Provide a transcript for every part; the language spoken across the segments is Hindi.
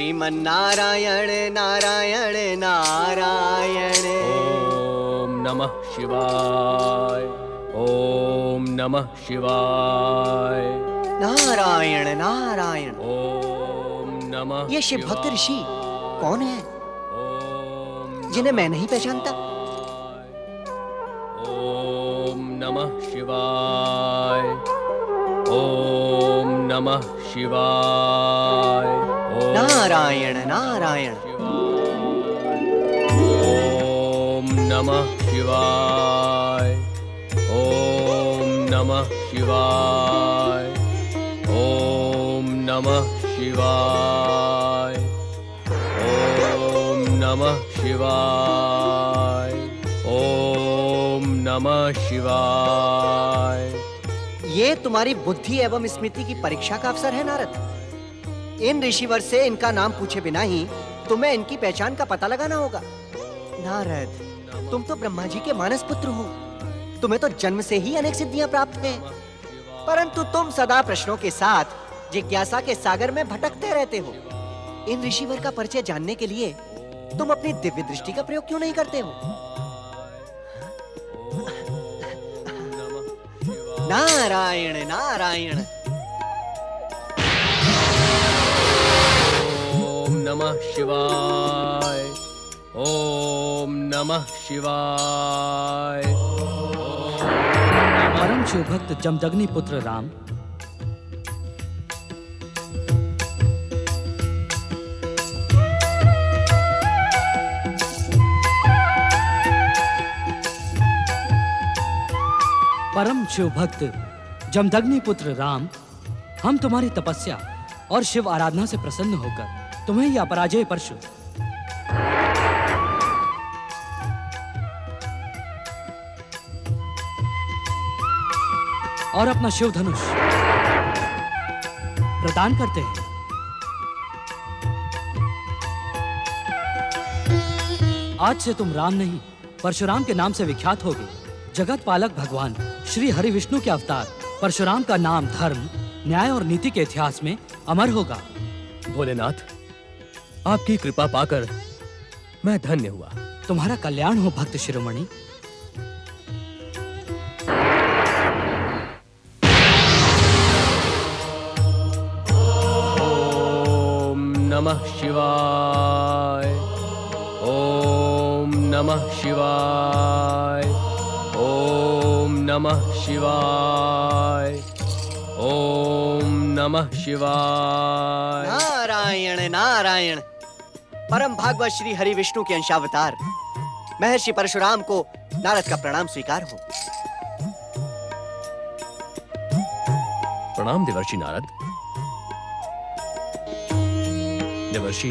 श्रीमन्नारायण नारायण नारायण। ओम नमः शिवाय, ओम नमः शिवाय। नारायण नारायण। ओम नमः। ये शिव भक्त ऋषि कौन है जिन्हें मैं नहीं पहचानता? ओम नमः शिवाय, ओम नमः शिवाय। नारायण नारायण। ओम नमः शिवाय, ओम नमः शिवाय, ओम नमः शिवाय, ओम नमः शिवाय, ओम नमः शिवाय। ये तुम्हारी बुद्धि एवं स्मृति की परीक्षा का अवसर है नारद। इन ऋषिवर से इनका नाम पूछे बिना ही तुम्हें इनकी पहचान का पता लगाना होगा। नारद, तुम तो ब्रह्मा जी के मानस पुत्र हो। तुम्हें तो जन्म से ही अनेक सिद्धियां प्राप्त हैं, परंतु तुम सदा प्रश्नों के साथ जिज्ञासा के सागर में भटकते रहते हो। इन ऋषिवर का परिचय जानने के लिए तुम अपनी दिव्य दृष्टि का प्रयोग क्यों नहीं करते हो? नारायण नारायण। ओम नमः शिवाय, ओम नमः शिवाय। परम शिव भक्त जमदग्नि पुत्र राम, परम शिव भक्त जमदग्नि पुत्र राम, हम तुम्हारी तपस्या और शिव आराधना से प्रसन्न होकर तुम्हें यह अपराजय परशु और अपना शिव धनुष प्रदान करते हैं। आज से तुम राम नहीं परशुराम के नाम से विख्यात होगे। जगत पालक भगवान श्री हरि विष्णु के अवतार परशुराम का नाम धर्म, न्याय और नीति के इतिहास में अमर होगा। भोलेनाथ, आपकी कृपा पाकर मैं धन्य हुआ। तुम्हारा कल्याण हो भक्त शिरोमणि। ओम नमः शिवाय, ओम नमः शिवाय, ओम नमः शिवाय, ओम नमः शिवाय। नारायण नारायण। परम भागवत श्री हरि विष्णु के अंशावतार महर्षि परशुराम को नारद का प्रणाम स्वीकार हो। प्रणाम देवर्षि नारद। देवर्षि,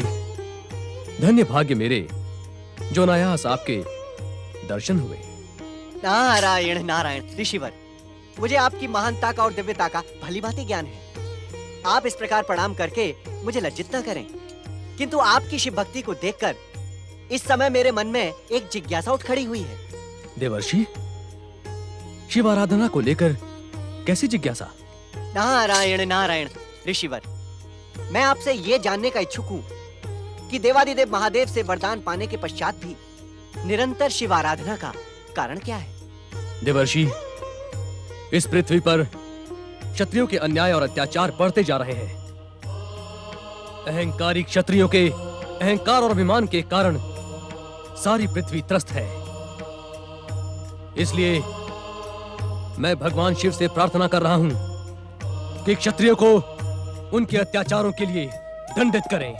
धन्य भाग्य मेरे जो अनायास आपके दर्शन हुए। नारायण नारायण। ऋषिवर, मुझे आपकी महानता का और दिव्यता का भली भांति ज्ञान है। आप इस प्रकार प्रणाम करके मुझे लज्जित न करें, किंतु आपकी शिव भक्ति को देखकर इस समय मेरे मन में एक जिज्ञासा उठ खड़ी हुई है। देवर्षि, शिव आराधना को लेकर कैसी जिज्ञासा? नारायण नारायण। ऋषिवर, मैं आपसे ये जानने का इच्छुक हूँ कि देवादिदेव महादेव से वरदान पाने के पश्चात भी निरंतर शिव आराधना का कारण क्या है? देवर्षि, इस पृथ्वी पर क्षत्रियों के अन्याय और अत्याचार बढ़ते जा रहे हैं। अहंकारी क्षत्रियों के अहंकार और अभिमान के कारण सारी पृथ्वी त्रस्त है। इसलिए मैं भगवान शिव से प्रार्थना कर रहा हूं कि क्षत्रियों को उनके अत्याचारों के लिए दंडित करें।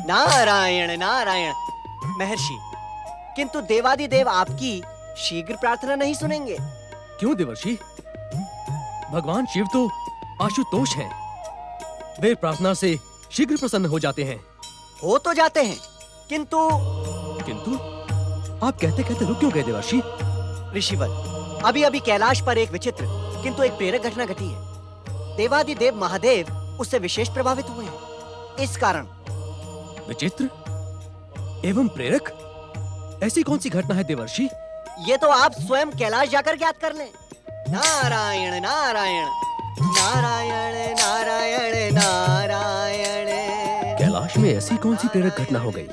नारायण नारायण। महर्षि, किंतु देवादिदेव आपकी शीघ्र प्रार्थना नहीं सुनेंगे। क्यों देवर्षि? भगवान शिव तो आशुतोष हैं। वे प्रार्थना से शीघ्र प्रसन्न हो जाते हैं। हो तो जाते हैं, किंतु आप कहते कहते रुक क्यों गए देवर्षि? ऋषिवर, अभी अभी कैलाश पर एक विचित्र किंतु एक प्रेरक घटना घटी है। देवादिदेव महादेव उससे विशेष प्रभावित हुए हैं। इस कारण। विचित्र एवं प्रेरक? ऐसी कौन सी घटना है देवर्षि? ये तो आप स्वयं कैलाश जाकर ज्ञात कर लें। नारायण नारायण। नारायण नारायण नारायण कैलाश में ऐसी कौन सी प्रेरक घटना हो गई?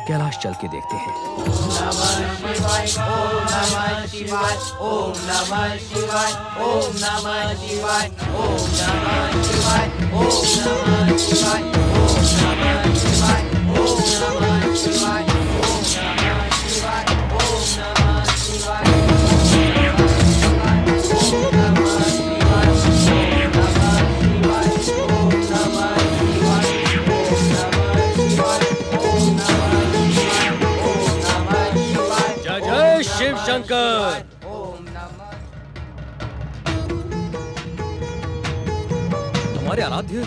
कैलाश चल के देखते हैं। ओम नमः शिवाय, ओम नमः शिवाय, ओम नमः शिवाय, ओम नमः शिवाय, ओम नमः शिवाय, ओम नमः शिवाय, ओम नमः शिवाय, ओम नमः शिवाय, ओम नमः शिवाय, ओम नमः शिवाय, शिव शंकर। हमारे आराध्य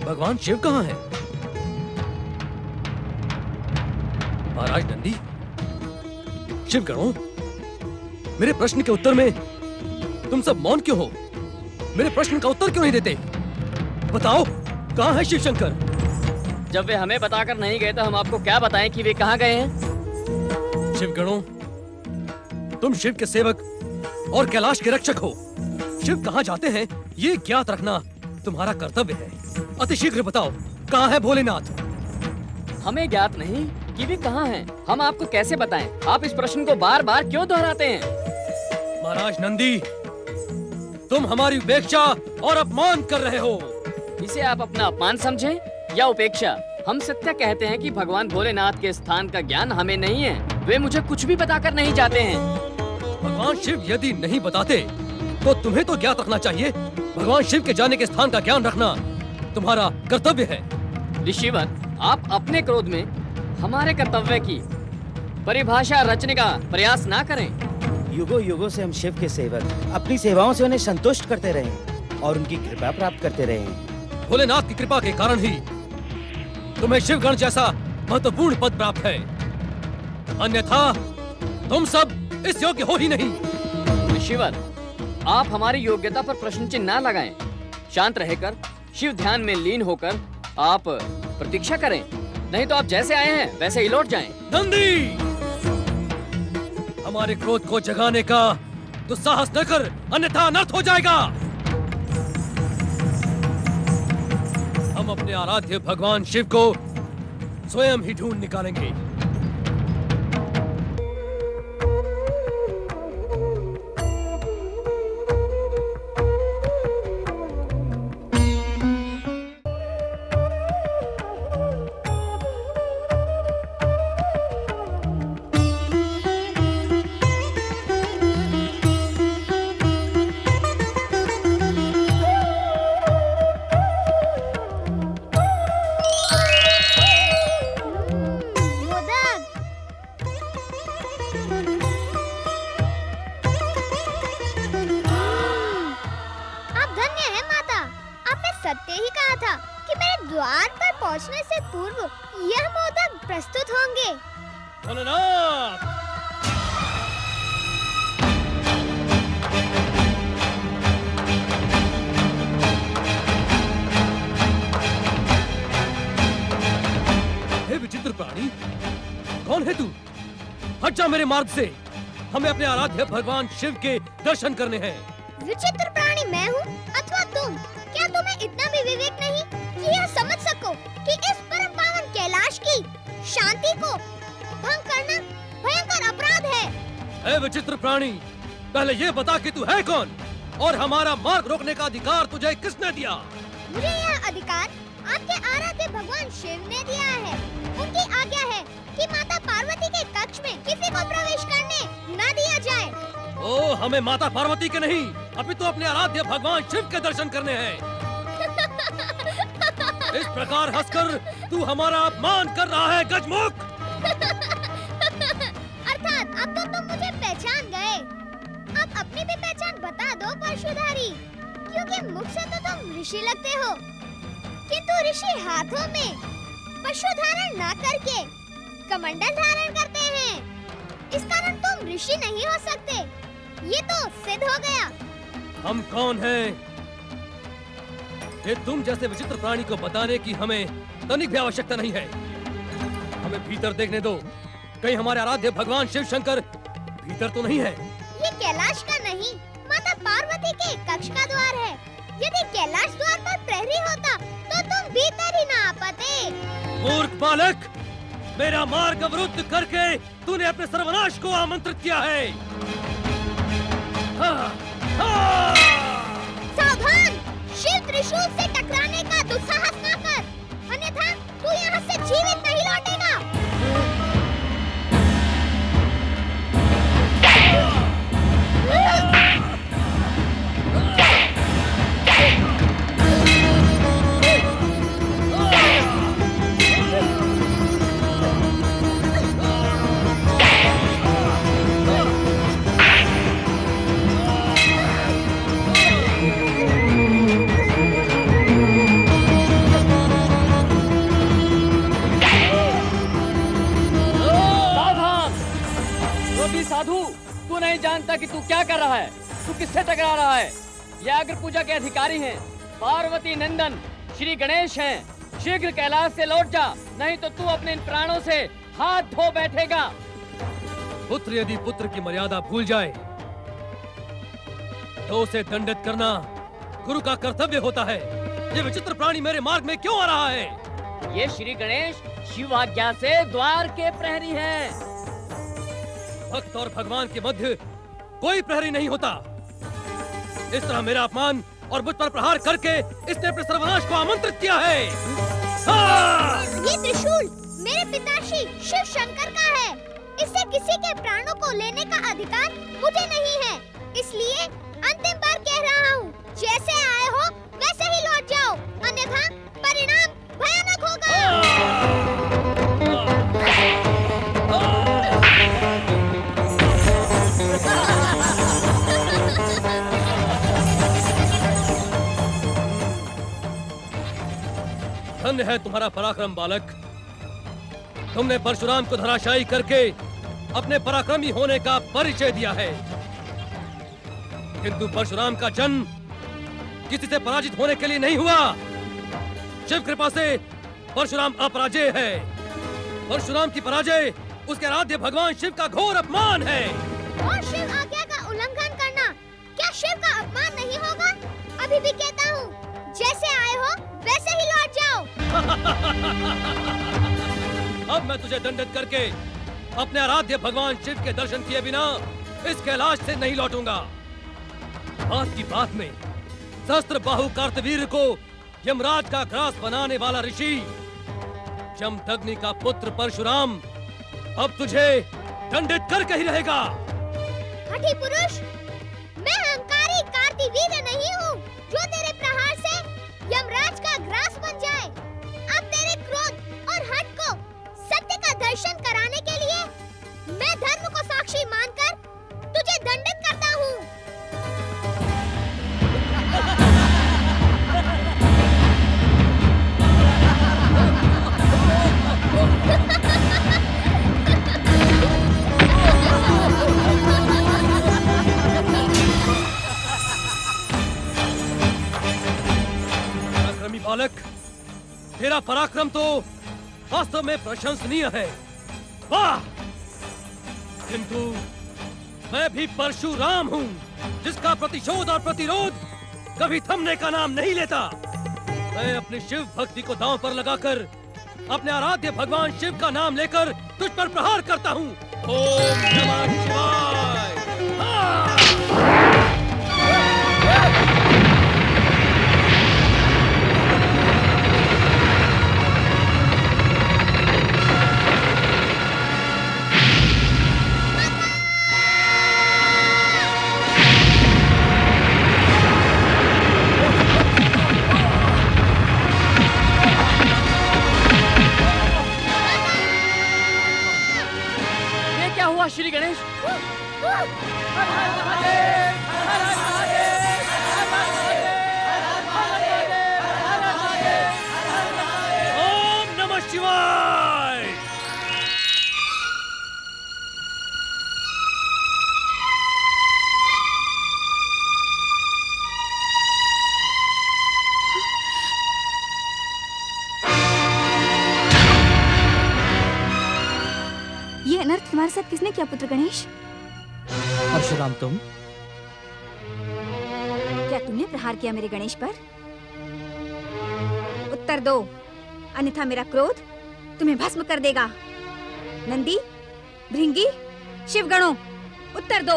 भगवान शिव कहाँ हैं? महाराज नंदी, शिव गणों, मेरे प्रश्न के उत्तर में तुम सब मौन क्यों हो? मेरे प्रश्न का उत्तर क्यों नहीं देते? बताओ, कहाँ है शिव शंकर? जब वे हमें बताकर नहीं गए तो हम आपको क्या बताएं कि वे कहाँ गए हैं? शिव गणों, तुम शिव के सेवक और कैलाश के रक्षक हो। शिव कहाँ जाते हैं ये ज्ञात रखना तुम्हारा कर्तव्य है। अतिशीघ्र बताओ, कहाँ है भोलेनाथ? हमें ज्ञात नहीं कि वे कहाँ हैं। हम आपको कैसे बताएं? आप इस प्रश्न को बार बार क्यों दोहराते हैं? महाराज नंदी, तुम हमारी उपेक्षा और अपमान कर रहे हो। इसे आप अपना अपमान समझें या उपेक्षा? हम सत्य कहते हैं कि भगवान भोलेनाथ के स्थान का ज्ञान हमें नहीं है। वे मुझे कुछ भी बताकर नहीं जाते हैं। भगवान शिव यदि नहीं बताते तो तुम्हें तो ज्ञात रखना चाहिए। भगवान शिव के जाने के स्थान का ज्ञान रखना तुम्हारा कर्तव्य है। ऋषिवर, आप अपने क्रोध में हमारे कर्तव्य की परिभाषा रचने का प्रयास ना करें। युगों युगों से हम शिव के सेवक अपनी सेवाओं से उन्हें संतुष्ट करते रहे और उनकी कृपा प्राप्त करते रहे हैं। भोलेनाथ की कृपा के कारण ही तुम्हें शिवगण जैसा महत्वपूर्ण पद प्राप्त है, अन्यथा तुम सब इस योग्य हो ही नहीं। ऋषिवर, आप हमारी योग्यता पर प्रश्न चिन्ह न लगाएं। शांत रहकर शिव ध्यान में लीन होकर आप प्रतीक्षा करें, नहीं तो आप जैसे आए हैं वैसे ही लौट जाएं। नंदी, हमारे क्रोध को जगाने का दुस्साहस न कर, अन्यथा अनर्थ हो जाएगा। हम अपने आराध्य भगवान शिव को स्वयं ही ढूंढ निकालेंगे। मेरे मार्ग से हमें अपने आराध्य भगवान शिव के दर्शन करने हैं। विचित्र प्राणी मैं हूँ अथवा तुम? क्या तुम्हें इतना भी विवेक नहीं कि यह समझ सको कि इस परम पावन कैलाश की शांति को भंग करना भयंकर अपराध है? ए विचित्र प्राणी, पहले ये बता कि तू है कौन और हमारा मार्ग रोकने का अधिकार तुझे किसने दिया? मुझे यह अधिकार आपके आराध्य भगवान शिव ने दिया है। उनकी आज्ञा है कि माता पार्वती के कक्ष में किसी को प्रवेश करने न दिया जाए। ओ, हमें माता पार्वती के नहीं, अभी तो अपने आराध्य भगवान शिव के दर्शन करने हैं। इस प्रकार हंसकर तू हमारा अपमान कर रहा है, गजमुख। अर्थात अब तो तुम मुझे पहचान गए। अब अपनी भी पहचान बता दो परशुधारी, क्योंकि मुख से तो तुम ऋषि लगते हो, किंतु ऋषि हाथों में पशु धारण न करके कमंडल धारण करते हैं। इस कारण तुम ऋषि नहीं हो सकते, ये तो सिद्ध हो गया। हम कौन हैं? ये तुम जैसे विचित्र प्राणी को बताने की हमें तनिक भी आवश्यकता नहीं है। हमें भीतर देखने दो, कहीं हमारे आराध्य भगवान शिव शंकर भीतर तो नहीं है? ये कैलाश का नहीं, माता पार्वती के कक्ष का द्वार है। यदि कैलाश द्वार पर प्रहरी होता तो तुम भीतर ही ना आ पाते। मूर्ख बालक, मेरा मार्ग अवरुद्ध करके तूने अपने सर्वनाश को आमंत्रित किया है। सावधान! शिव त्रिशूल से टकराने का दुस्साहस न कर, अन्यथा तू यहाँ से जीवित नहीं लौटेगा। साधु, तू नहीं जानता कि तू क्या कर रहा है, तू किससे टकरा रहा है। ये अग्र पूजा के अधिकारी हैं, पार्वती नंदन श्री गणेश हैं। शीघ्र कैलाश से लौट जा, नहीं तो तू अपने इन प्राणों से हाथ धो बैठेगा। पुत्र यदि पुत्र की मर्यादा भूल जाए तो उसे दंडित करना गुरु का कर्तव्य होता है। ये विचित्र प्राणी मेरे मार्ग में क्यों आ रहा है? ये श्री गणेश शिव आज्ञा से द्वार के प्रहरी हैं। भक्त और भगवान के मध्य कोई प्रहरी नहीं होता। इस तरह मेरा अपमान और मुझ पर प्रहार करके इसने अपने सर्वनाश को आमंत्रित किया है। ये त्रिशूल मेरे पिताश्री शिव शंकर का है। इससे किसी के प्राणों को लेने का अधिकार मुझे नहीं है। इसलिए अंतिम बार कह रहा हूँ, जैसे आए हो वैसे ही लौट जाओ, अन्यथा परिणाम भयानक होगा। धन्य है तुम्हारा पराक्रम बालक। तुमने परशुराम को धराशायी करके अपने पराक्रमी होने का परिचय दिया है, किंतु परशुराम का जन्म किसी से पराजित होने के लिए नहीं हुआ। शिव कृपा से परशुराम अपराजय है। परशुराम की पराजय उसके आराध्य भगवान शिव का घोर अपमान है। और शिव आज्ञा का उल्लंघन करना क्या शिव का अपमान नहीं होगा? अभी भी कहता हूँ, जैसे आए हो वैसे ही लौट जाओ। अब मैं तुझे दंडित करके अपने आराध्य भगवान शिव के दर्शन किए बिना इस कैलाश से नहीं लौटूंगा। बात की बात में सहस्त्र बाहु कार्तवीर्य को यमराज का ग्रास बनाने वाला ऋषि जमदग्नि का पुत्र परशुराम अब तुझे दंडित करके ही रहेगा। हठी पुरुष, मैं अहंकारी कार्तवीर्य नहीं हूँ जो तेरे प्रहार से यमराज का ग्रास बन जाए। अब तेरे क्रोध और हठ को सत्य का दर्शन कराने के लिए मैं धर्म को साक्षी मानकर तुझे दंडित करता हूँ। पराक्रमी बालक, तेरा पराक्रम तो वास्तव में प्रशंसनीय है। वाह! किंतु मैं भी परशुराम हूँ, जिसका प्रतिशोध और प्रतिरोध कभी थमने का नाम नहीं लेता। मैं अपनी शिव भक्ति को दांव पर लगाकर अपने आराध्य भगवान शिव का नाम लेकर तुझ पर प्रहार करता हूँ। ओम नमः शिवाय। श्री गणेश, ओम नमः शिवाय। ये अनर्थ तुम्हारे साथ किसने किया पुत्र गणेश? परशुराम तुम? क्या तुमने प्रहार किया मेरे गणेश पर? उत्तर दो, अन्यथा मेरा क्रोध तुम्हें भस्म कर देगा। नंदी, भृंगी, शिवगणों, उत्तर दो।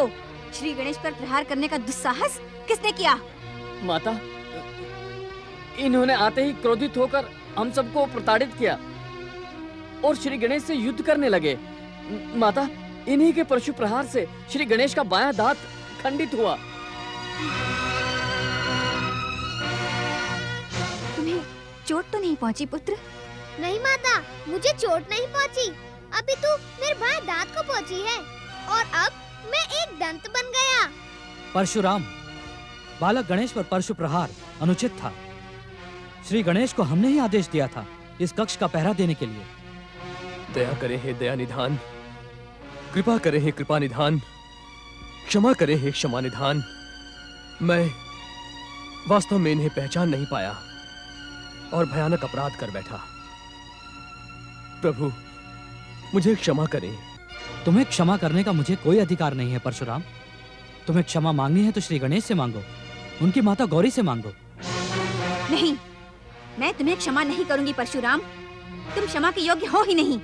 श्री गणेश पर प्रहार करने का दुस्साहस किसने किया? माता, इन्होंने आते ही क्रोधित होकर हम सबको प्रताड़ित किया और श्री गणेश से युद्ध करने लगे। माता, इन्हीं के परशु प्रहार से श्री गणेश का बायां दांत खंडित हुआ। तुम्हें चोट तो नहीं पहुंची पुत्र? नहीं माता, मुझे चोट नहीं पहुंची। अभी तो मेरे बाएं दांत को पहुंची है और अब मैं एक दंत बन गया। परशुराम, बालक गणेश पर परशु प्रहार अनुचित था। श्री गणेश को हमने ही आदेश दिया था इस कक्ष का पहरा देने के लिए। दया करे हे दया निधान, कृपा करे हे कृपा निधान, क्षमा करे हे क्षमा निधान। मैं वास्तव में इन्हें पहचान नहीं पाया और भयानक अपराध कर बैठा। प्रभु, मुझे क्षमा करें। तुम्हें क्षमा करने का मुझे कोई अधिकार नहीं है परशुराम। तुम्हें क्षमा मांगनी है तो श्री गणेश से मांगो, उनकी माता गौरी से मांगो। नहीं, मैं तुम्हें क्षमा नहीं करूंगी परशुराम। तुम क्षमा के योग्य हो ही नहीं।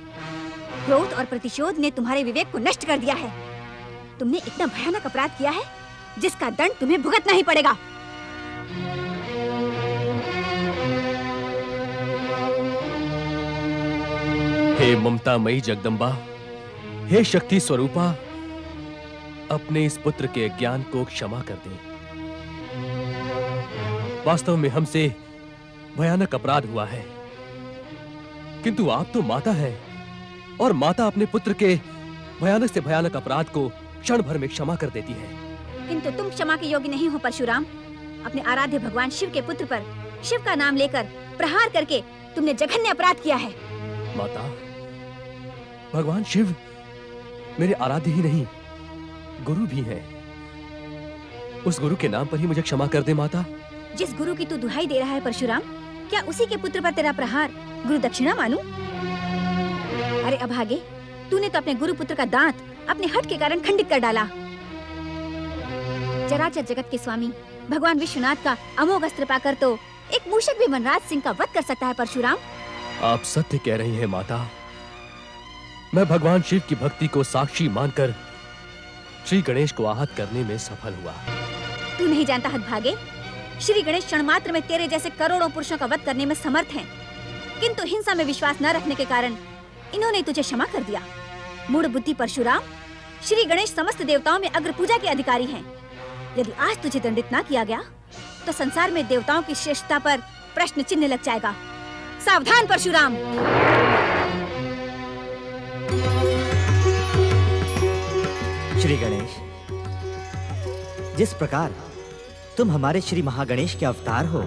क्रोध और प्रतिशोध ने तुम्हारे विवेक को नष्ट कर दिया है। तुमने इतना भयानक अपराध किया है जिसका दंड तुम्हें भुगतना ही पड़ेगा। हे ममतामयी जगदम्बा, हे शक्ति स्वरूपा, अपने इस पुत्र के ज्ञान को क्षमा कर दें। वास्तव में हमसे भयानक अपराध हुआ है, किंतु आप तो माता हैं और माता अपने पुत्र के भयानक से भयानक अपराध को क्षण भर में क्षमा कर देती है। किंतु तुम क्षमा के योग्य नहीं हो परशुराम। अपने आराध्य भगवान शिव के पुत्र पर शिव का नाम लेकर प्रहार करके तुमने जघन्य अपराध किया है। माता, भगवान शिव मेरे आराध्य ही नहीं, गुरु भी हैं। उस गुरु के नाम पर ही मुझे क्षमा कर दे माता। जिस गुरु की तू दुहाई दे रहा है परशुराम, क्या उसी के पुत्र पर तेरा प्रहार गुरु दक्षिणा मानूं? अरे अभागे, तूने तो अपने गुरु पुत्र का दांत अपने हठ के कारण खंडित कर डाला। चराचर जगत के स्वामी भगवान विश्वनाथ का अमोघ अस्त्र पाकर तो एक मूषक भी वनराज सिंह का वध कर सकता है परशुराम। आप सत्य कह रही हैं माता। मैं भगवान शिव की भक्ति को साक्षी मानकर श्री गणेश को आहत करने में सफल हुआ। तू नहीं जानता हतभागे, श्री गणेश क्षण मात्र में तेरे जैसे करोड़ों पुरुषों का वध करने में समर्थ हैं, किंतु हिंसा में विश्वास न रखने के कारण इन्होंने तुझे क्षमा कर दिया। मूढ़ बुद्धि परशुराम, श्री गणेश समस्त देवताओं में अग्र पूजा के अधिकारी हैं। यदि आज तुझे दंडित न किया गया तो संसार में देवताओं की श्रेष्ठता पर प्रश्न चिन्ह लग जाएगा। सावधान परशुराम। श्री गणेश, जिस प्रकार तुम हमारे श्री महागणेश के अवतार हो,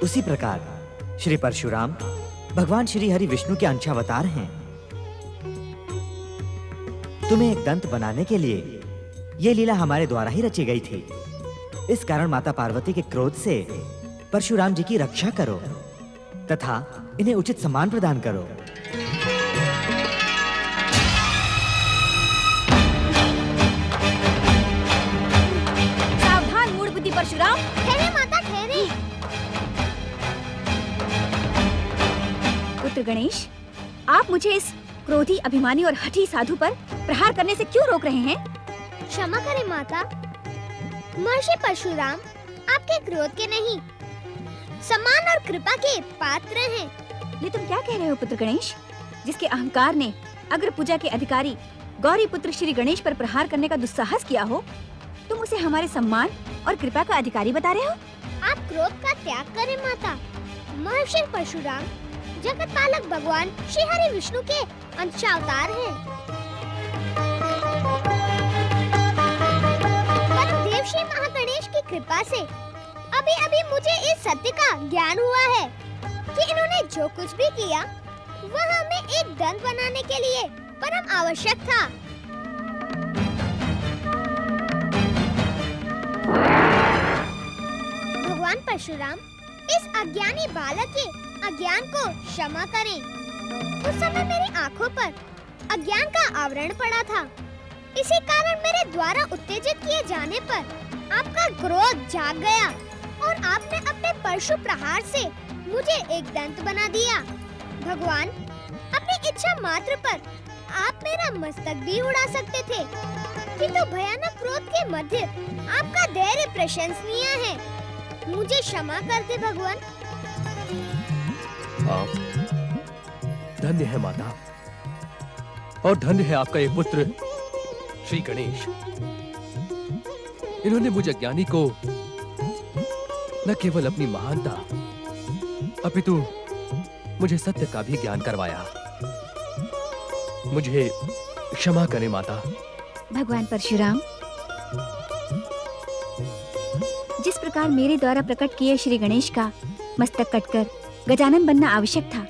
उसी प्रकार श्री परशुराम भगवान श्री हरि विष्णु के अंशावतार हैं। तुम्हें एक दंत बनाने के लिए ये लीला हमारे द्वारा ही रची गई थी। इस कारण माता पार्वती के क्रोध से परशुराम जी की रक्षा करो तथा इन्हें उचित सम्मान प्रदान करो। सावधान मूढ़ बुद्धि परशुराम। ठहरे माता, ठहरे। पुत्र गणेश, आप मुझे इस क्रोधी, अभिमानी और हठी साधु पर प्रहार करने से क्यों रोक रहे हैं? क्षमा करें माता, महर्षि परशुराम आपके क्रोध के नहीं, सम्मान और कृपा के पात्र हैं। ये तुम क्या कह रहे हो पुत्र गणेश? जिसके अहंकार ने अग्र पूजा के अधिकारी गौरी पुत्र श्री गणेश पर प्रहार करने का दुस्साहस किया हो, तुम उसे हमारे सम्मान और कृपा का अधिकारी बता रहे हो? आप क्रोध का त्याग करें माता। महर्षि परशुराम जगत पालक भगवान श्री हरि विष्णु के अंशावतार हैं। परम देव श्री महागणेश की कृपा से अभी अभी मुझे इस सत्य का ज्ञान हुआ है कि इन्होंने जो कुछ भी किया वह हमें एक दंत बनाने के लिए परम आवश्यक था। भगवान परशुराम इस अज्ञानी बालक के अज्ञान को क्षमा करें। उस समय मेरी आंखों पर अज्ञान का आवरण पड़ा था। इसी कारण मेरे द्वारा उत्तेजित किए जाने पर आपका क्रोध जाग गया और आपने अपने परशु प्रहार से मुझे एक दंत बना दिया। भगवान, अपनी इच्छा मात्र पर आप मेरा मस्तक भी उड़ा सकते थे, किंतु भयानक क्रोध के मध्य आपका धैर्य प्रशंसनीय है। मुझे क्षमा कर दे भगवान। आप धन्य है माता, और धन्य है आपका ये पुत्र श्री गणेश। इन्होंने मुझे अज्ञानी को न केवल अपनी महानता अपितु मुझे सत्य का भी ज्ञान करवाया। मुझे क्षमा करें माता। भगवान परशुराम, जिस प्रकार मेरे द्वारा प्रकट किए श्री गणेश का मस्तक कटकर गजानन बनना आवश्यक था,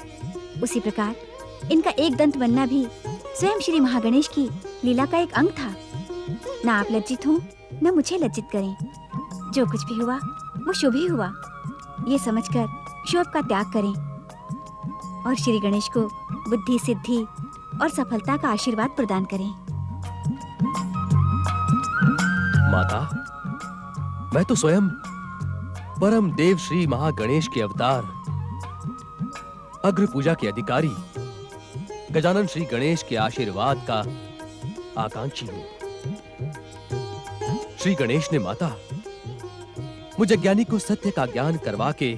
उसी प्रकार इनका एक दंत बनना भी स्वयं श्री महागणेश की लीला का एक अंग था। न आप लज्जित हो, न मुझे लज्जित करें। जो कुछ भी हुआ वो शुभ ही हुआ, ये समझकर शोक का त्याग करें और श्री गणेश को बुद्धि, सिद्धि और सफलता का आशीर्वाद प्रदान करें। माता, मैं तो स्वयं परम देव श्री महागणेश के अवतार, अग्र पूजा के अधिकारी गजानन श्री गणेश के आशीर्वाद का आकांक्षी हूं। श्री गणेश ने माता मुझे ज्ञानी को सत्य का ज्ञान करवा के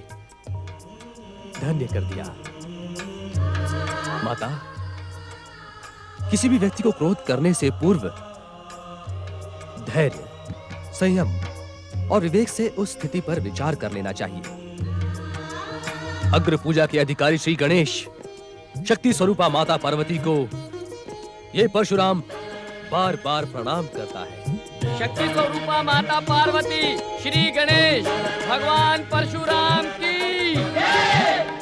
धन्य कर दिया। माता, किसी भी व्यक्ति को क्रोध करने से पूर्व धैर्य, संयम और विवेक से उस स्थिति पर विचार कर लेना चाहिए। अग्र पूजा के अधिकारी श्री गणेश शक्ति स्वरूपा माता पार्वती को ये परशुराम बार बार प्रणाम करता है। शक्ति स्वरूपा माता पार्वती श्री गणेश भगवान परशुराम की।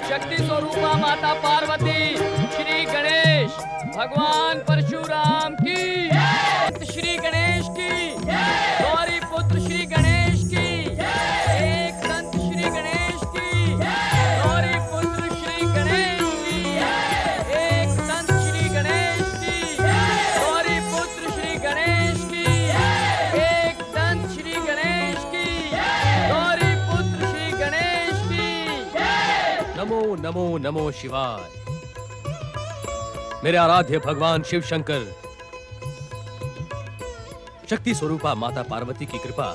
शक्ति स्वरूपा माता पार्वती श्री गणेश भगवान परशुराम की। श्री गणेश की, गौरी पुत्र श्री गणेश की, एक दंत श्री गणेश की, गौरी पुत्र श्री गणेश की, एक दंत श्री गणेश की, गौरी पुत्र श्री गणेश की, एक दंत श्री गणेश की, गौरी पुत्र श्री गणेश की। नमो नमो नमो शिवाय। मेरे आराध्य भगवान शिव शंकर, शक्ति स्वरूपा माता पार्वती की कृपा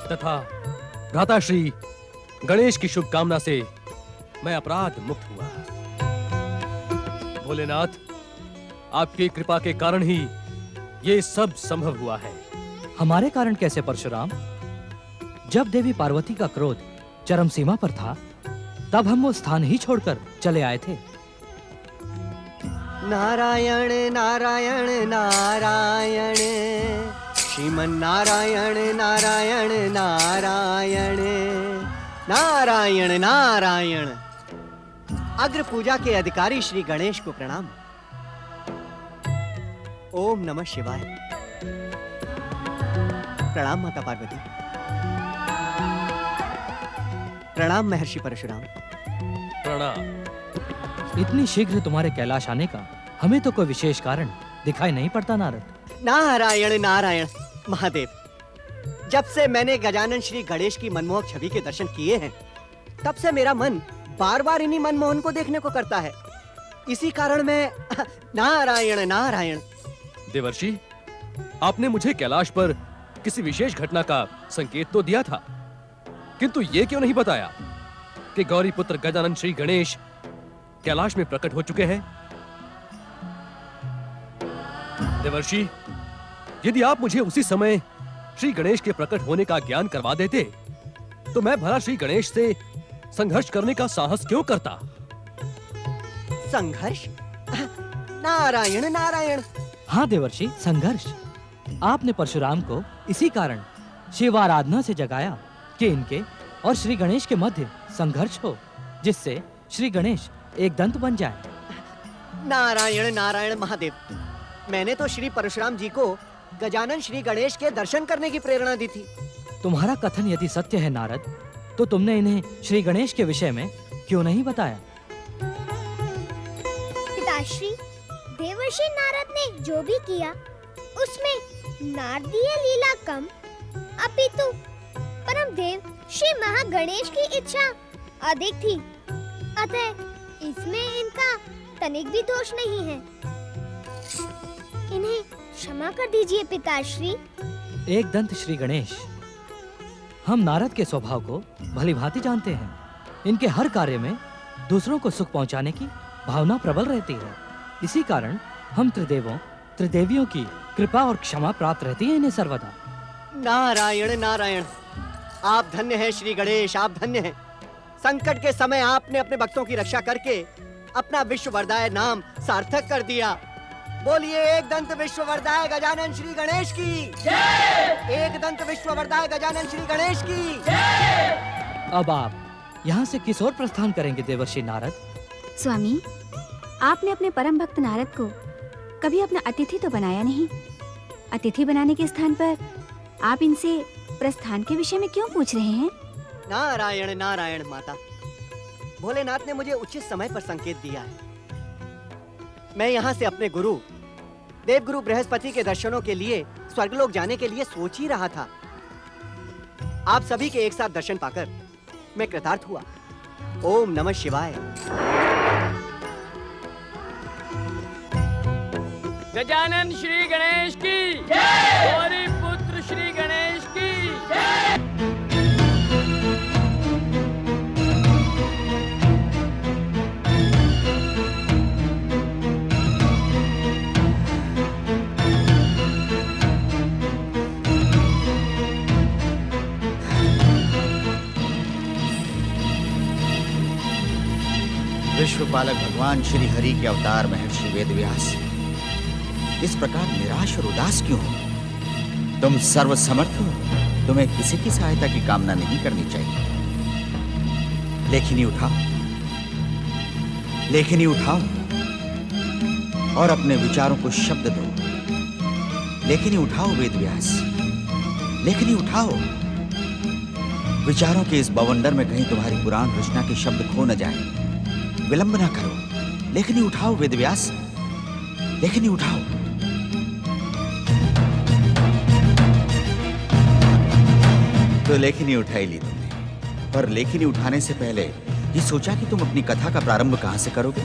तथा भ्राता श्री गणेश की शुभकामना से मैं अपराध मुक्त हुआ। भोलेनाथ, आपकी कृपा के कारण ही ये सब संभव हुआ है। हमारे कारण कैसे परशुराम? जब देवी पार्वती का क्रोध चरम सीमा पर था, तब हम वो स्थान ही छोड़कर चले आए थे। नारायण नारायण नारायण, श्रीमन नारायण नारायण नारायण, नारायण नारायण। अग्र पूजा के अधिकारी श्री गणेश को प्रणाम। ओम नमः शिवाय। प्रणाम माता पार्वती। प्रणाम महर्षि परशुराम। प्रणाम। इतनी शीघ्र तुम्हारे कैलाश आने का हमें तो कोई विशेष कारण दिखाई नहीं पड़ता नारद। नारायण नारायण महादेव, जब से मैंने गजानन श्री गणेश की मनमोहक छवि के दर्शन किए हैं, तब से मेरा मन बार बार इन्हीं मनमोहन को देखने को करता है। इसी कारण मैं नारायण नारायण। देवर्षि, आपने मुझे कैलाश पर किसी विशेष घटना का संकेत तो दिया था, किंतु ये क्यों नहीं बताया कि गौरी पुत्र गजानन श्री गणेश कैलाश में प्रकट हो चुके हैं? देवर्षि, यदि आप मुझे उसी समय श्री गणेश के प्रकट होने का ज्ञान करवा देते, तो मैं भला श्री गणेश से संघर्ष करने का साहस क्यों करता? संघर्ष? नारायण नारायण। हाँ देवर्षि, संघर्ष। आपने परशुराम को इसी कारण शिव आराधना से जगाया कि इनके और श्री गणेश के मध्य संघर्ष हो, जिससे श्री गणेश एक दंत बन जाए। नारायण नारायण महादेव, मैंने तो श्री परशुराम जी को गजानन श्री गणेश के दर्शन करने की प्रेरणा दी थी। तुम्हारा कथन यदि सत्य है नारद, तो तुमने इन्हें श्री गणेश के विषय में क्यों नहीं बताया? पिताश्री, देवर्षि नारद ने जो भी किया, उसमें नारदीय लीला कम, अपितु परम देव श्री महागणेश की इच्छा अधिक थी। अतः इसमें इनका तनिक भी दोष नहीं है। इन्हें क्षमा कर दीजिए पिताश्री। एक दंत श्री गणेश, हम नारद के स्वभाव को भली भांति जानते हैं। इनके हर कार्य में दूसरों को सुख पहुंचाने की भावना प्रबल रहती है। इसी कारण हम त्रिदेवियों की कृपा और क्षमा प्राप्त रहती है इन्हें सर्वदा। नारायण नारायण, आप धन्य हैं श्री गणेश, आप धन्य हैं। संकट के समय आपने अपने भक्तों की रक्षा करके अपना विश्ववरदाय नाम सार्थक कर दिया। बोलिए एक दंत विश्ववरदाय गजानन श्री गणेश की जय। एक दंत विश्ववरदाय गजानन श्री गणेश की जय। अब आप यहाँ से किस ओर प्रस्थान करेंगे देवर्षि नारद? स्वामी, आपने अपने परम भक्त नारद को कभी अपना अतिथि तो बनाया नहीं। अतिथि बनाने के स्थान पर आप इनसे प्रस्थान के विषय में क्यों पूछ रहे हैं? नारायण नारायण माता, भोलेनाथ ने मुझे उचित समय पर संकेत दिया है। मैं यहाँ से अपने गुरु देवगुरु बृहस्पति के दर्शनों के लिए स्वर्गलोक जाने के लिए सोच ही रहा था। आप सभी के एक साथ दर्शन पाकर मैं कृतार्थ हुआ। ओम नमः शिवाय। गजानन श्री गणेश की जय। गौरी पुत्र श्री गणेश की जय। विश्वपालक भगवान श्री हरि के अवतार महर्षि वेदव्यास इस प्रकार निराश और उदास क्यों हो? तुम सर्वसमर्थ हो, तुम्हें किसी की सहायता की कामना नहीं करनी चाहिए। लेखनी उठाओ और अपने विचारों को शब्द दो। लेखनी उठाओ वेदव्यास, लेखनी उठाओ। विचारों के इस बवंडर में कहीं तुम्हारी पुराण रचना के शब्द खो न जाए। विलंब ना करो, लेखनी उठाओ वेदव्यास, लेखनी उठाओ। तो लेखनी उठाई ली तुमने, पर लेखनी उठाने से पहले ये सोचा कि तुम अपनी कथा का प्रारंभ कहां से करोगे?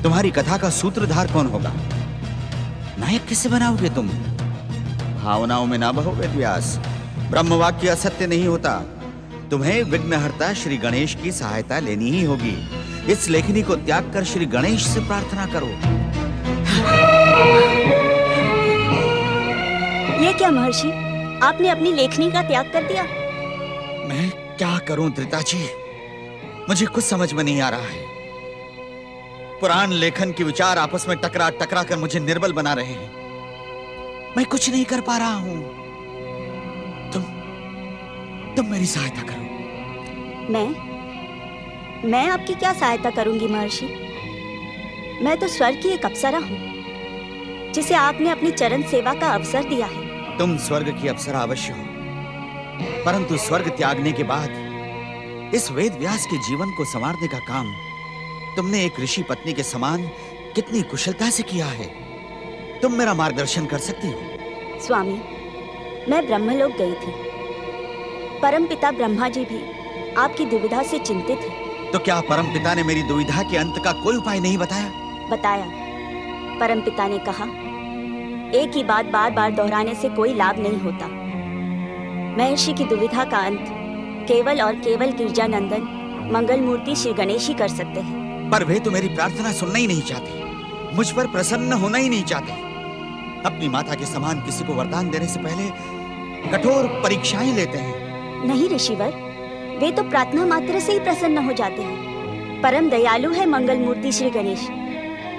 तुम्हारी कथा का सूत्रधार कौन होगा? नायक किससे बनाओगे तुम? भावनाओं में ना बहो वेदव्यास, ब्रह्मवाक्य असत्य नहीं होता। तुम्हें विघ्नहर्ता श्री गणेश की सहायता लेनी ही होगी। इस लेखनी को त्याग कर श्री गणेश से प्रार्थना करो। ये क्या महर्षि, आपने अपनी लेखनी का त्याग कर दिया? मैं क्या करूं त्रिताजी, मुझे कुछ समझ में नहीं आ रहा है। पुराण लेखन के विचार आपस में टकरा टकरा कर मुझे निर्बल बना रहे हैं। मैं कुछ नहीं कर पा रहा हूं। तुम मेरी सहायता करो। मैं आपकी क्या सहायता करूंगी महर्षि? मैं तो स्वर्ग की एक अप्सरा हूँ, जिसे आपने अपनी चरण सेवा का अवसर दिया है। तुम स्वर्ग की अप्सरा अवश्य हो, परंतु स्वर्ग त्यागने के बाद इस वेदव्यास के जीवन को संवारने का काम तुमने एक ऋषि पत्नी के समान कितनी कुशलता से किया है। तुम मेरा मार्गदर्शन कर सकती हो। स्वामी, मैं ब्रह्मलोक गई थी। परमपिता ब्रह्मा जी भी आपकी दुविधा से चिंतित हैं। तो क्या परमपिता ने मेरी दुविधा के अंत का कोई उपाय नहीं बताया? बताया। परमपिता ने कहा, एक ही बात बार बार दोहराने से कोई लाभ नहीं होता। महर्षि की दुविधा का अंत केवल और केवल गिरजानंदन मंगल मूर्ति श्री गणेश ही कर सकते हैं। पर वे तो मेरी प्रार्थना सुनना ही नहीं चाहते, मुझ पर प्रसन्न होना ही नहीं चाहते। अपनी माता के समान किसी को वरदान देने से पहले कठोर परीक्षाएं लेते हैं। नहीं ऋषिवर, वे तो प्रार्थना मात्र से ही प्रसन्न हो जाते हैं। परम दयालु है मंगल मूर्ति श्री गणेश।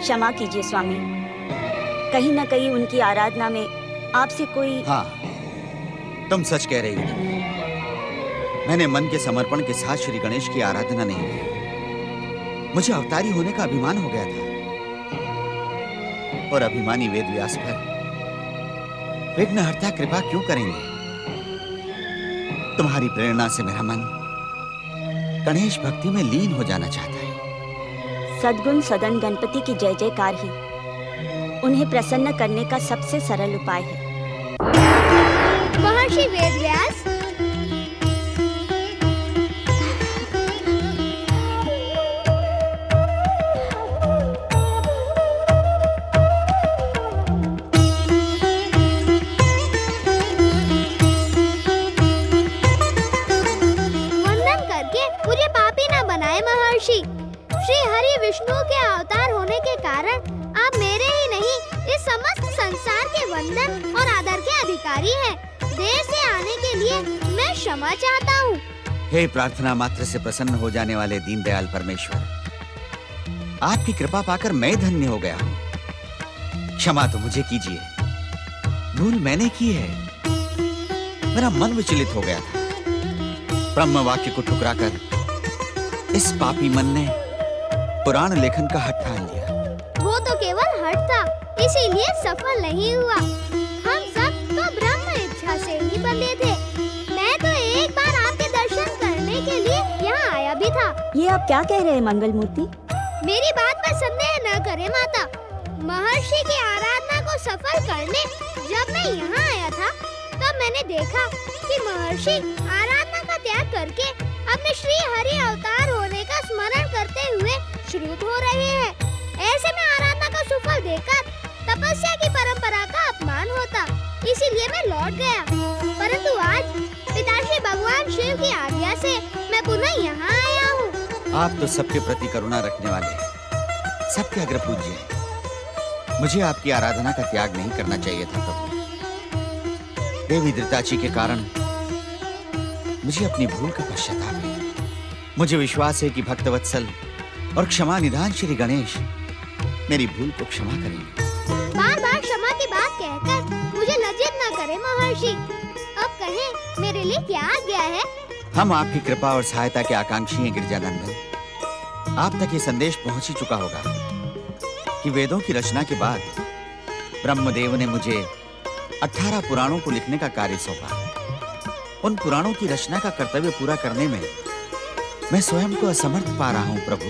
क्षमा कीजिए स्वामी, कहीं न कहीं उनकी आराधना में आपसे कोई। हाँ, तुम सच कह रही हो। मैंने मन के समर्पण के साथ श्री गणेश की आराधना नहीं की। मुझे अवतारी होने का अभिमान हो गया था, और अभिमानी वेदव्यास पर विघ्नहर्ता कृपा क्यों करेंगे? तुम्हारी प्रेरणा से मेरा मन गणेश भक्ति में लीन हो जाना चाहता है। सद्गुण सदन गणपति की जय जयकार ही उन्हें प्रसन्न करने का सबसे सरल उपाय है। महर्षि वेदव्यास, पापी न बनाए महर्षि। श्री हरि विष्णु के अवतार होने के कारण आप मेरे ही नहीं इस समस्त संसार के वंदन और आदर के अधिकारी हैं। देर से आने के लिए मैं क्षमा चाहता हूँ। हे प्रार्थना मात्र से प्रसन्न हो जाने वाले दीनदयाल परमेश्वर, आपकी कृपा पाकर मैं धन्य हो गया हूँ। क्षमा तो मुझे कीजिए, भूल मैंने की है। मेरा मन विचलित हो गया था। ब्रह्म वाक्य को ठुकराकर इस पापी मन ने पुराण लेखन का हठ ठान लिया। वो तो केवल हठ था, इसीलिए सफल नहीं हुआ। हम सब तो ब्रह्म इच्छा से ही बंधे थे। मैं तो एक बार आपके दर्शन करने के लिए यहाँ आया भी था। ये आप क्या कह रहे हैं मंगल मूर्ति? मेरी बात पर संदेह न करे माता। महर्षि की आराधना को सफल करने जब मैं यहाँ आया था, तब मैंने देखा कि महर्षि आराधना का त्याग करके अपने श्री हरि अवतार होने का स्मरण करते हुए श्रुत हो रहे हैं। ऐसे में आराधना का सुफल देखकर तपस्या की परंपरा का अपमान होता, इसीलिए मैं लौट गया। परंतु आज पिताश्री भगवान शिव की आज्ञा से मैं पुनः यहाँ आया हूँ। आप तो सबके प्रति करुणा रखने वाले हैं, सबके अग्र पूज्य हैं। मुझे आपकी आराधना का त्याग नहीं करना चाहिए था प्रभु। देवी धृताची के कारण मुझे अपनी भूल का पश्चाताप है। मुझे विश्वास है कि भक्तवत्सल और क्षमा निधान श्री गणेश मेरी भूल को क्षमा करेंगे। बार बार क्षमा की बात कहकर मुझे लज्जित न करे महर्षि। अब कहें मेरे लिए क्या आज्ञा है? हम आपकी कृपा और सहायता के आकांक्षी हैं गिरिजानंदन। आप तक ये संदेश पहुंच ही चुका होगा कि वेदों की रचना के बाद ब्रह्मदेव ने मुझे 18 पुराणों को लिखने का कार्य सौंपा। उन पुराणों की रचना का कर्तव्य पूरा करने में मैं स्वयं को असमर्थ पा रहा हूँ प्रभु।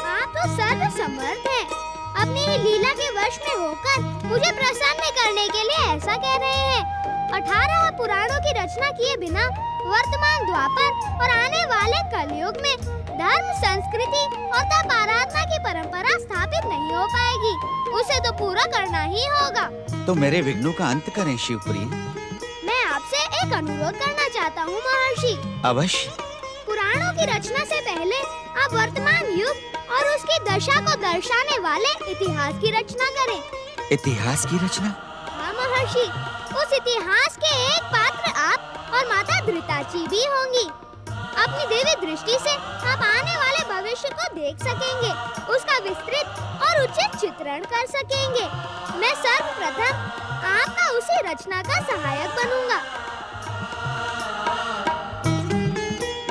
आप तो सर्व समर्थ हैं। अपनी ही लीला के वश में होकर मुझे प्रसन्न करने के लिए ऐसा कह रहे हैं। 18 पुराणों की रचना किए बिना वर्तमान द्वापर और आने वाले कलयुग में धर्म, संस्कृति और तप आराधना की परंपरा स्थापित नहीं हो पाएगी। उसे तो पूरा करना ही होगा। तो मेरे विघ्नों का अंत करें शिवप्रिय। मैं आपसे एक अनुरोध करना चाहता हूँ महर्षि। अवश्य। पुराणों की रचना से पहले आप वर्तमान युग और उसकी दशा को दर्शाने वाले इतिहास की रचना करें। इतिहास की रचना? हाँ महर्षि, उस इतिहास के एक पात्र आप और माता धृताची भी होंगी। अपनी देवी दृष्टि से आप आने वाले भविष्य को देख सकेंगे, उसका विस्तृत और उचित चित्रण कर सकेंगे। मैं सर्वप्रथम आपका उसी रचना का सहायक बनूंगा।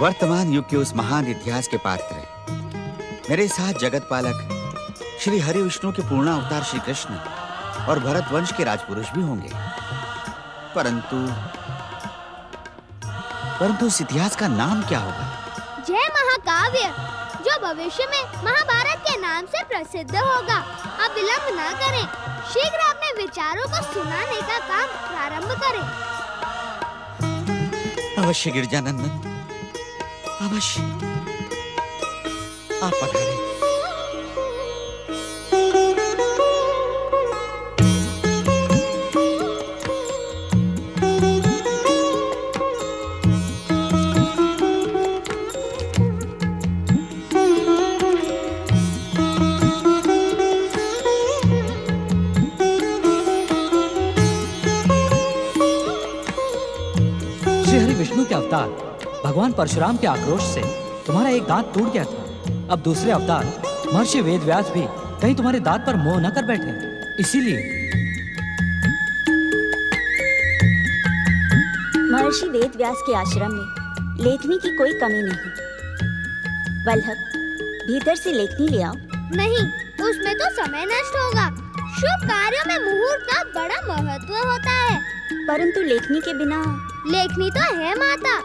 वर्तमान युग के उस महान इतिहास के पात्र मेरे साथ जगत पालक श्री हरि विष्णु के पूर्ण अवतार श्री कृष्ण और भरत वंश के राजपुरुष भी होंगे। परंतु उस इतिहास का नाम क्या होगा? जय महाकाव्य, जो भविष्य में महाभारत के नाम से प्रसिद्ध होगा। अब विलंब न करें, शीघ्र अपने विचारों को सुनाने का काम प्रारंभ करें। अवश्य गिरिजानंदन, अवश्य। आप पधारें। अवतार भगवान परशुराम के आक्रोश से तुम्हारा एक दांत टूट गया था। अब दूसरे अवतार महर्षि वेदव्यास भी कहीं तुम्हारे दांत पर मोह न कर बैठे, इसीलिए। महर्षि वेदव्यास के आश्रम में लेखनी की कोई कमी नहीं। वल्लभ, भीतर से लेखनी ले आओ। नहीं, उसमें तो समय नष्ट होगा। शुभ कार्यों में मुहूर्त का बड़ा महत्व होता है। परंतु लेखनी के बिना। लेखनी तो है माता।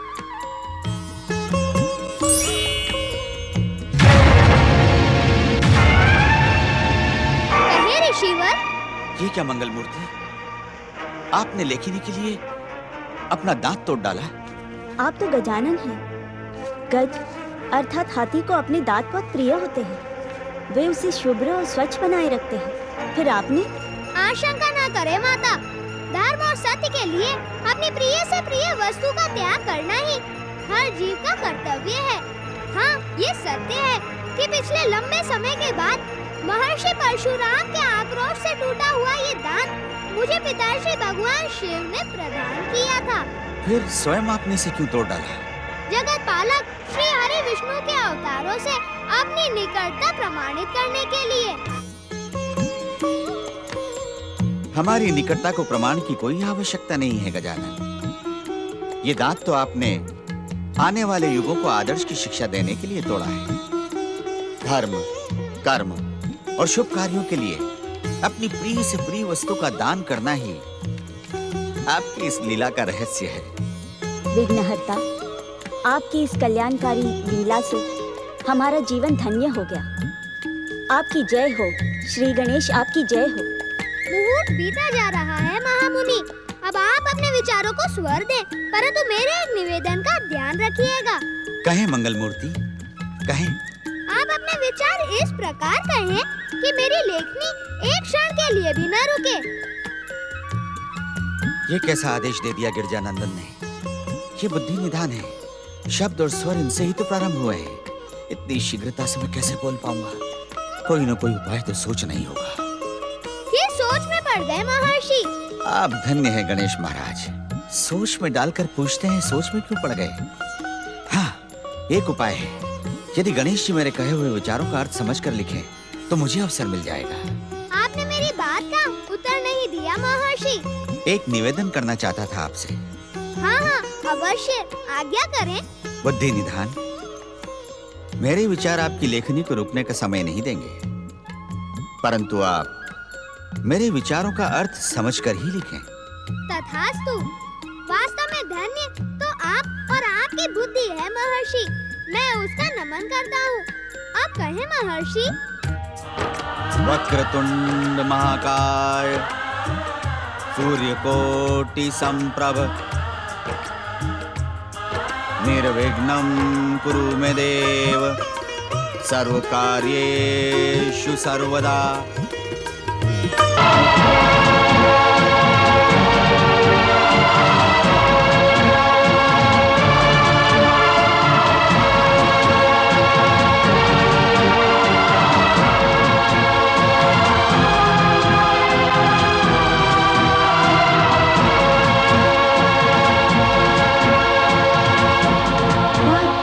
कहे ऋषिवर। ये क्या मंगल मूर्ति, आपने लेखनी के लिए अपना दांत तोड़ डाला? आप तो गजानन हैं। गज अर्थात हाथी को अपने दांत बहुत प्रिय होते हैं। वे उसे शुभ्र और स्वच्छ बनाए रखते हैं। फिर आपने? आशंका न करे माता। धर्म और सत्य के लिए अपनी प्रिय से प्रिय वस्तु का त्याग करना ही हर जीव का कर्तव्य है। हाँ, ये सत्य है कि पिछले लंबे समय के बाद महर्षि परशुराम के आक्रोश से टूटा हुआ ये दान मुझे पिताश्री भगवान शिव ने प्रदान किया था। फिर स्वयं आपने इसे क्यों तोड़ डाला? जगत पालक श्री हरि विष्णु के अवतारों से अपनी निकटता प्रमाणित करने के लिए। हमारी निकटता को प्रमाण की कोई आवश्यकता नहीं है गजानन। ये दांत तो आपने आने वाले युगों को आदर्श की शिक्षा देने के लिए तोड़ा है। धर्म, कर्म और शुभ कार्यों के लिए अपनी प्रिय से प्रिय वस्तु का दान करना ही आपकी इस लीला का रहस्य है। विघ्नहर्ता, आपकी इस कल्याणकारी लीला से हमारा जीवन धन्य हो गया। आपकी जय हो श्री गणेश, आपकी जय हो। मुहूर्त बीता जा रहा है महामुनि, अब आप अपने विचारों को स्वर दें, परंतु मेरे एक निवेदन का ध्यान रखिएगा। कहें मंगल मूर्ति, कहें। आप अपने विचार इस प्रकार कहें कि मेरी लेखनी एक क्षण के लिए भी न रुके। ये कैसा आदेश दे दिया गिरजानंदन ने? ये बुद्धि निधान है, शब्द और स्वर इनसे ही तो प्रारंभ हुए हैं। इतनी शीघ्रता से मैं कैसे बोल पाऊंगा? कोई न कोई उपाय तो सोचना ही होगा। ये सोच में पड़ गए महर्षि। आप धन्य है गणेश महाराज, सोच में डालकर पूछते हैं सोच में क्यों पड़ गए। हाँ, एक उपाय है। यदि गणेश जी मेरे कहे हुए विचारों का अर्थ समझकर लिखें तो मुझे अवसर मिल जाएगा। आपने मेरी बात का उत्तर नहीं दिया महर्षि। एक निवेदन करना चाहता था आपसे। हाँ हाँ, अवश्य, आज्ञा करें। बुद्धि निधान, मेरे विचार आपकी लेखनी को रुकने का समय नहीं देंगे, परंतु आप मेरे विचारों का अर्थ समझकर ही लिखें। तथास्तु। वास्तव में धन्य तो आप और आपकी बुद्धि है महर्षि, मैं उसका नमन करता हूँ। आप कहें महर्षि। वक्रतुंड महाकाय सूर्यकोटि संप्रभ निर्विघ्नं कुरु मे देव सर्वकार्येषु सर्वदा।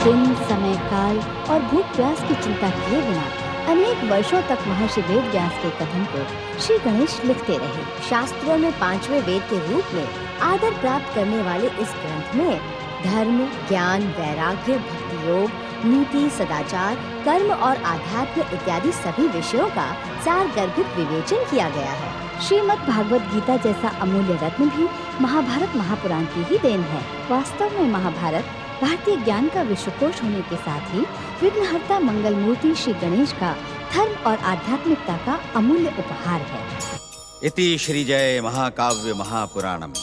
दिन, समय काल और भूख प्यास की चिंता किए बिना अनेक वर्षों तक महर्षि वेद व्यास के कथन को श्री गणेश लिखते रहे। शास्त्रों में 5वें वेद के रूप में आदर प्राप्त करने वाले इस ग्रंथ में धर्म, ज्ञान, वैराग्य, भक्ति योग, नीति, सदाचार, कर्म और आध्यात्म इत्यादि सभी विषयों का सार गर्भित विवेचन किया गया है। श्रीमद् भागवत गीता जैसा अमूल्य रत्न भी महाभारत महापुराण की ही देन है। वास्तव में महाभारत भारतीय ज्ञान का विश्वकोश होने के साथ ही विघ्नहर्ता मंगल मूर्ति श्री गणेश का धर्म और आध्यात्मिकता का अमूल्य उपहार है। इति श्री जय महाकाव्य महापुराणम।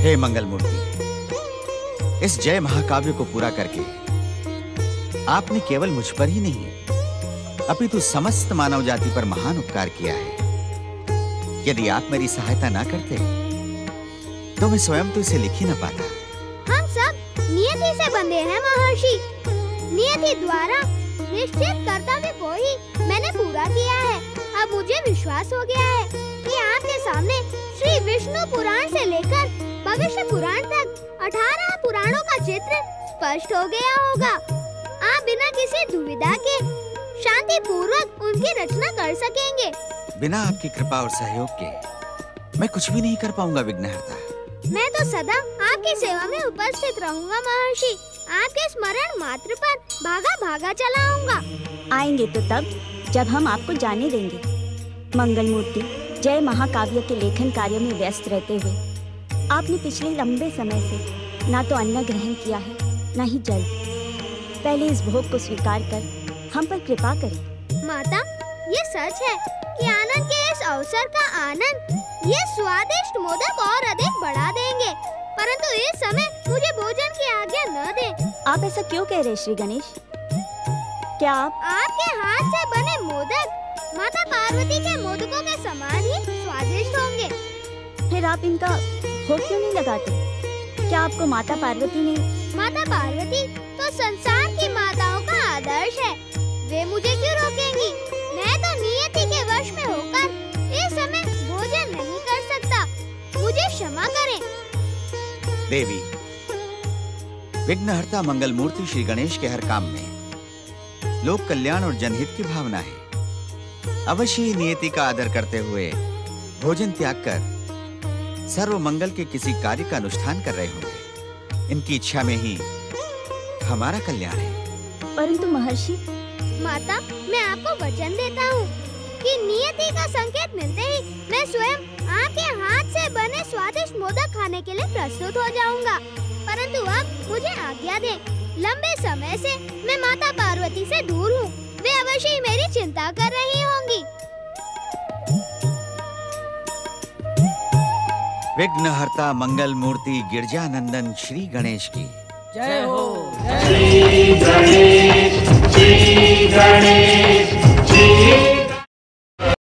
हे मंगल मूर्ति, इस जय महाकाव्य को पूरा करके आपने केवल मुझ पर ही नहीं अपितु समस्त मानव जाति पर महान उपकार किया है। यदि आप मेरी सहायता ना करते तो मैं स्वयं तो इसे लिख ही ना पाता। हम सब नियति से बंधे हैं महर्षि। नियति द्वारा निश्चित कर्तव्य को ही मैंने पूरा किया है। अब मुझे विश्वास हो गया है कि आपके सामने श्री विष्णु पुराण से लेकर भविष्य पुराण तक 18 पुराणों का चित्र स्पष्ट हो गया होगा। आप बिना किसी दुविधा के शांति पूर्वक उनकी रचना कर सकेंगे। बिना आपकी कृपा और सहयोग के मैं कुछ भी नहीं कर पाऊंगा विघ्नहर्ता। मैं तो सदा आपकी सेवा में उपस्थित रहूंगा महर्षि। आपके स्मरण मात्र पर भागा भागा चला आऊंगा। आएंगे तो तब जब हम आपको जाने देंगे। मंगल मूर्ति, जय महाकाव्य के लेखन कार्य में व्यस्त रहते हुए आपने पिछले लंबे समय से ना तो अन्न ग्रहण किया है ना ही जल। पहले इस भोग को स्वीकार कर हम पर कृपा करें। माता, ये सच है कि आनंद के इस अवसर का आनंद ये स्वादिष्ट मोदक और अधिक बढ़ा देंगे, परंतु इस समय मुझे भोजन की आज्ञा न दें। आप ऐसा क्यों कह रहे श्री गणेश? क्या आप आपके हाथ से बने मोदक माता पार्वती के मोदकों के समान ही स्वादिष्ट होंगे। फिर आप इनका भोग क्यों नहीं लगाते? क्या आपको माता पार्वती ने? माता पार्वती तो संसार की माताओं का आदर्श है, वे मुझे क्यों रोकेंगी? मैं तो नियति के वश में होकर इस समय भोजन नहीं कर सकता, मुझे क्षमा करें। देवी, विघ्नहर्ता मंगल मूर्ति श्री गणेश के हर काम में लोक कल्याण और जनहित की भावना है। अवश्य ही नियति का आदर करते हुए भोजन त्याग कर सर्व मंगल के किसी कार्य का अनुष्ठान कर रहे होंगे। इनकी इच्छा में ही हमारा कल्याण है। परंतु महर्षि। माता, मैं आपको वचन देता हूँ कि नियति का संकेत मिलते ही मैं स्वयं आपके हाथ से बने स्वादिष्ट मोदक खाने के लिए प्रस्तुत हो जाऊंगा। परंतु अब मुझे आज्ञा दें। लंबे समय से मैं माता पार्वती से दूर हूँ, वे अवश्य ही मेरी चिंता कर रही होंगी। विघ्नहर्ता मंगल मूर्ति गिरजानंदन श्री गणेश की जय हो। श्री गणेश, श्री गणेश, श्री